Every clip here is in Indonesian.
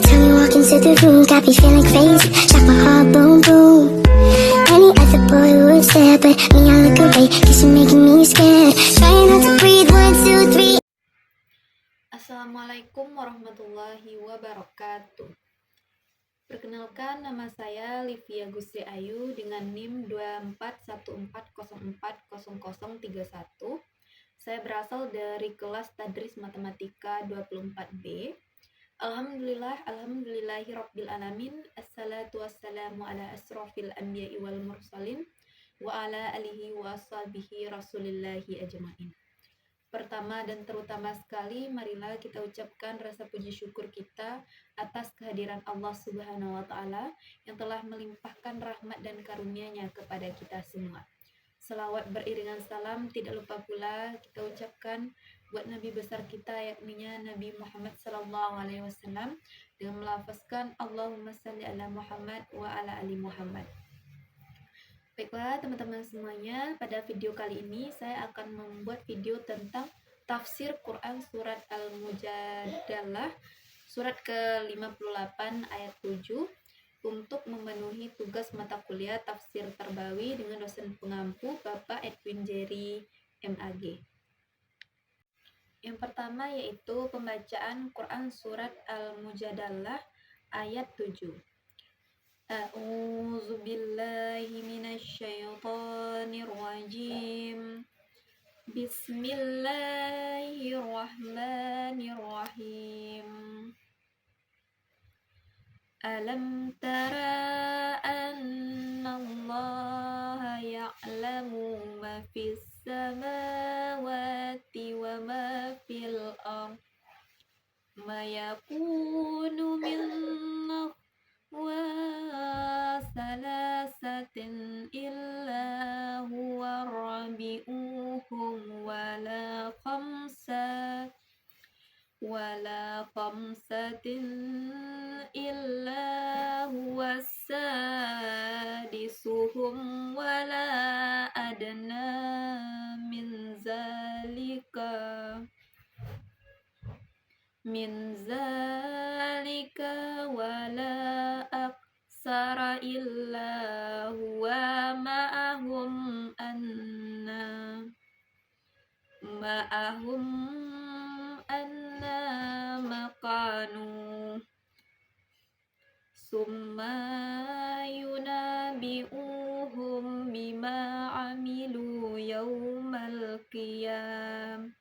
time you walk into the room, got me feeling crazy, shot my heart boom boom. Any other boy would stare, but me I look away, cause you're making me scared. Trying not to breathe, 1, 2, 3. Assalamualaikum warahmatullahi wabarakatuh. Perkenalkan, nama saya Livia Gusri Ayu dengan NIM 2414040031. Saya berasal dari kelas Tadris Matematika 24B. Alhamdulillahirabbil alamin. Assalatu wassalamu ala asrofil anbiya'i wal mursalin wa ala alihi wa ashabihi rasulillahi ajma'in. Pertama dan terutama sekali, marilah kita ucapkan rasa puji syukur kita atas kehadiran Allah Subhanahu wa Ta'ala yang telah melimpahkan rahmat dan karunia-Nya kepada kita semua. Selawat beriringan salam tidak lupa pula kita ucapkan buat Nabi besar kita, yakninya Nabi Muhammad SAW, dengan melafazkan Allahumma salli ala Muhammad wa ala ali Muhammad. Baiklah teman-teman semuanya, pada video kali ini saya akan membuat video tentang tafsir Quran surat Al-Mujadalah surat ke-58 ayat 7 untuk memenuhi tugas mata kuliah tafsir terbawi dengan dosen pengampu Bapak Edwin Jerry MAG. Yang pertama yaitu pembacaan Quran surat Al-Mujadalah ayat 7. A'udzu billahi minasyaitonir rajim. Bismillahirrahmanirrahim. Alam tara annallaha ya'lamu ma fis samawati wa ma fil ardh ma yakunu min salasatin illa huwa rabi'uhum wala khamsatin illa huwa sadisuhum wala adna min zalika wala aksara illa huwa ma'ahum anna maqanu summa yunabi'uhum bima amilu yawmal qiyam.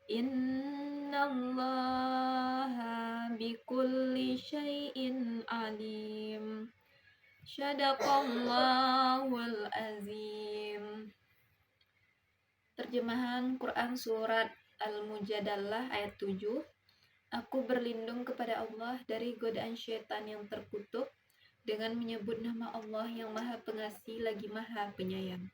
Innallaha bikulli syai'in alim. Shadaqallahul azim. Terjemahan Quran surat Al-Mujadalah ayat 7. Aku berlindung kepada Allah dari godaan syaitan yang terkutuk dengan menyebut nama Allah yang Maha Pengasih lagi Maha Penyayang.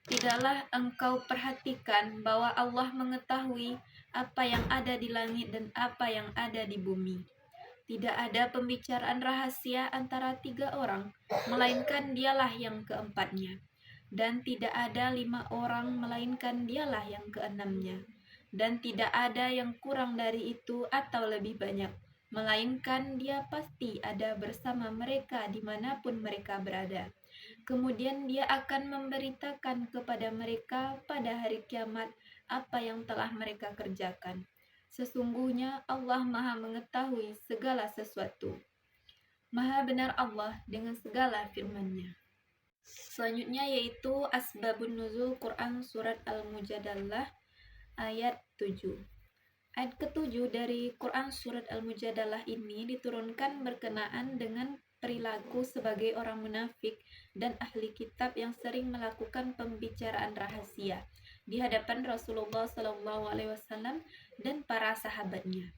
Tidaklah engkau perhatikan bahwa Allah mengetahui apa yang ada di langit dan apa yang ada di bumi. Tidak ada pembicaraan rahasia antara 3 orang, melainkan dialah yang keempatnya. Dan tidak ada 5 orang, melainkan dialah yang keenamnya. Dan tidak ada yang kurang dari itu atau lebih banyak, melainkan dia pasti ada bersama mereka dimanapun mereka berada. Kemudian dia akan memberitakan kepada mereka pada hari kiamat apa yang telah mereka kerjakan. Sesungguhnya Allah Maha mengetahui segala sesuatu. Maha benar Allah dengan segala firman-Nya. Selanjutnya yaitu Asbabun Nuzul Quran surat Al-Mujadalah ayat 7. Ayat ke-7 dari Quran surat Al-Mujadalah ini diturunkan berkenaan dengan perilaku sebagai orang munafik dan ahli kitab yang sering melakukan pembicaraan rahasia di hadapan Rasulullah SAW dan para sahabatnya.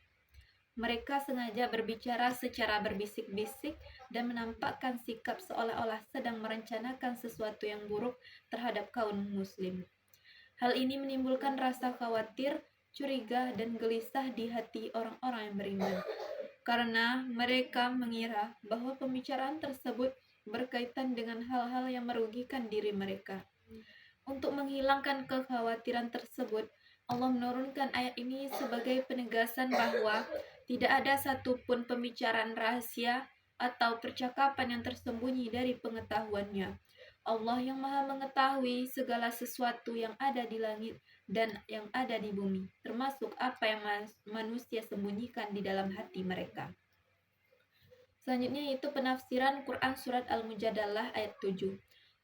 Mereka sengaja berbicara secara berbisik-bisik dan menampakkan sikap seolah-olah sedang merencanakan sesuatu yang buruk terhadap kaum muslim. Hal ini menimbulkan rasa khawatir, curiga, dan gelisah di hati orang-orang yang beriman, karena mereka mengira bahwa pembicaraan tersebut berkaitan dengan hal-hal yang merugikan diri mereka. Untuk menghilangkan kekhawatiran tersebut, Allah menurunkan ayat ini sebagai penegasan bahwa tidak ada satupun pembicaraan rahasia atau percakapan yang tersembunyi dari pengetahuannya. Allah yang maha mengetahui segala sesuatu yang ada di langit dan yang ada di bumi, termasuk apa yang manusia sembunyikan di dalam hati mereka. Selanjutnya yaitu penafsiran Quran Surat Al-Mujadalah ayat 7.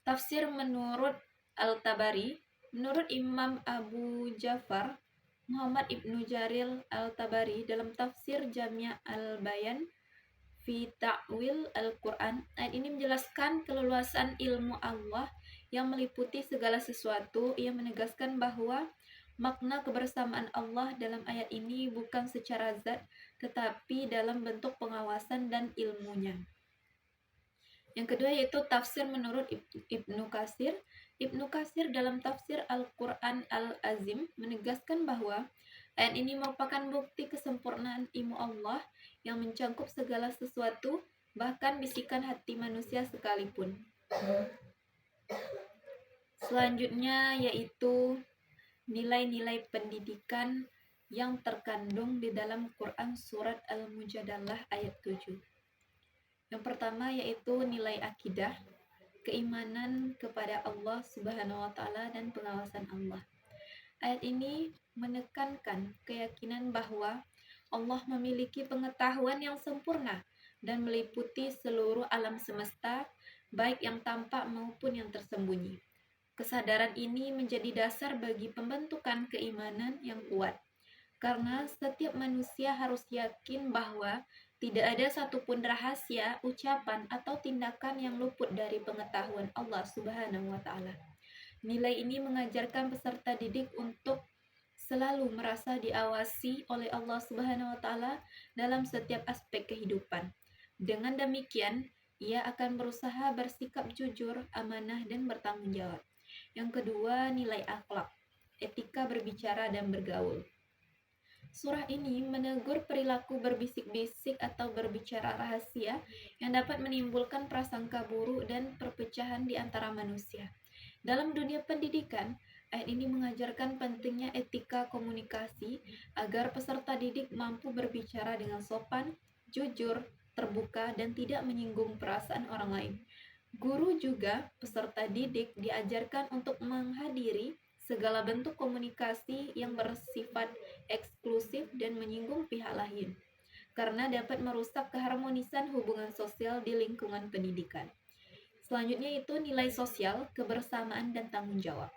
Tafsir menurut Al-Tabari. Menurut Imam Abu Ja'far Muhammad Ibnu Jarir Al-Tabari dalam tafsir Jami' Al-Bayan fi Ta'wil Al-Quran, ayat ini menjelaskan keleluasan ilmu Allah yang meliputi segala sesuatu. Ia menegaskan bahwa makna kebersamaan Allah dalam ayat ini bukan secara zat, tetapi dalam bentuk pengawasan dan ilmunya. Yang kedua yaitu tafsir menurut Ibnu Katsir. Ibnu Katsir dalam tafsir Al-Quran Al-Azim menegaskan bahwa ayat ini merupakan bukti kesempurnaan ilmu Allah yang mencangkup segala sesuatu, bahkan bisikan hati manusia sekalipun. Selanjutnya yaitu nilai-nilai pendidikan yang terkandung di dalam Quran Surat Al-Mujadalah ayat 7. Yang pertama yaitu nilai akidah, keimanan kepada Allah Subhanahu wa taala dan pengawasan Allah. Ayat ini menekankan keyakinan bahwa Allah memiliki pengetahuan yang sempurna dan meliputi seluruh alam semesta, baik yang tampak maupun yang tersembunyi. Kesadaran ini menjadi dasar bagi pembentukan keimanan yang kuat, karena setiap manusia harus yakin bahwa tidak ada satupun rahasia, ucapan, atau tindakan yang luput dari pengetahuan Allah Subhanahu wa taala. Nilai ini mengajarkan peserta didik untuk selalu merasa diawasi oleh Allah Subhanahu wa taala dalam setiap aspek kehidupan. Dengan demikian, ia akan berusaha bersikap jujur, amanah, dan bertanggung jawab. Yang kedua, nilai akhlak, etika berbicara dan bergaul. Surah ini menegur perilaku berbisik-bisik atau berbicara rahasia yang dapat menimbulkan prasangka buruk dan perpecahan di antara manusia. Dalam dunia pendidikan, ayat ini mengajarkan pentingnya etika komunikasi agar peserta didik mampu berbicara dengan sopan, jujur, terbuka, dan tidak menyinggung perasaan orang lain. Guru juga peserta didik diajarkan untuk menghadiri segala bentuk komunikasi yang bersifat eksklusif dan menyinggung pihak lain, karena dapat merusak keharmonisan hubungan sosial di lingkungan pendidikan. Selanjutnya itu nilai sosial, kebersamaan, dan tanggung jawab.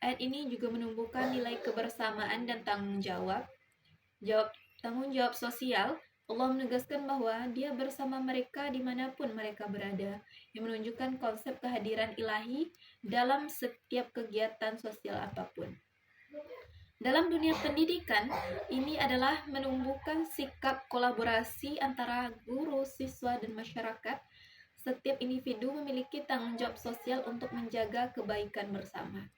Ayat ini juga menumbuhkan nilai kebersamaan dan tanggung jawab. Tanggung jawab sosial, Allah menegaskan bahwa Dia bersama mereka dimanapun mereka berada, yang menunjukkan konsep kehadiran ilahi dalam setiap kegiatan sosial apapun. Dalam dunia pendidikan, ini adalah menumbuhkan sikap kolaborasi antara guru, siswa, dan masyarakat. Setiap individu memiliki tanggung jawab sosial untuk menjaga kebaikan bersama.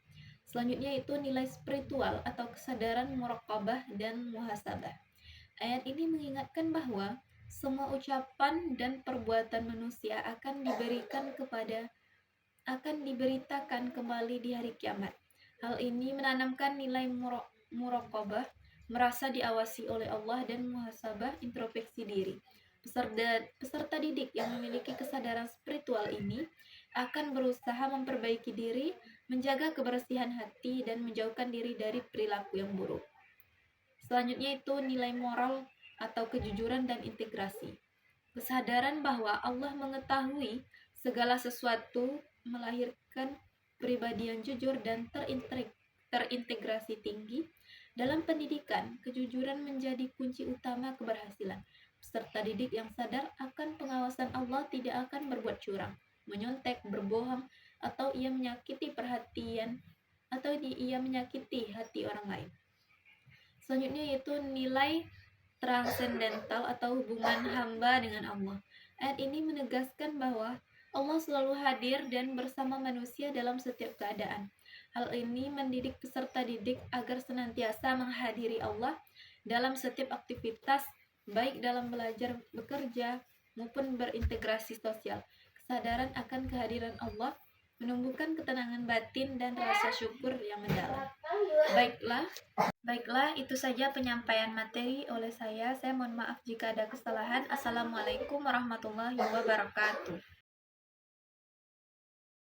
Selanjutnya itu nilai spiritual atau kesadaran muraqabah dan muhasabah. Ayat ini mengingatkan bahwa semua ucapan dan perbuatan manusia akan diberitakan kembali di hari kiamat. Hal ini menanamkan nilai muraqabah, merasa diawasi oleh Allah, dan muhasabah, introspeksi diri. Peserta didik yang memiliki kesadaran spiritual ini akan berusaha memperbaiki diri, menjaga kebersihan hati, dan menjauhkan diri dari perilaku yang buruk. Selanjutnya itu nilai moral atau kejujuran dan integrasi. Kesadaran bahwa Allah mengetahui segala sesuatu melahirkan pribadi yang jujur dan terintegrasi tinggi. Dalam pendidikan, kejujuran menjadi kunci utama keberhasilan. Peserta didik yang sadar akan pengawasan Allah tidak akan berbuat curang, menyontek, berbohong, atau ia menyakiti hati orang lain. Selanjutnya yaitu nilai transendental atau hubungan hamba dengan Allah. Ayat ini menegaskan bahwa Allah selalu hadir dan bersama manusia dalam setiap keadaan. Hal ini mendidik peserta didik agar senantiasa menghadiri Allah dalam setiap aktivitas, baik dalam belajar, bekerja, maupun berintegrasi sosial. Kesadaran akan kehadiran Allah menumbuhkan ketenangan batin dan rasa syukur yang mendalam. Baiklah, itu saja penyampaian materi oleh saya. Saya mohon maaf jika ada kesalahan. Assalamualaikum warahmatullahi wabarakatuh.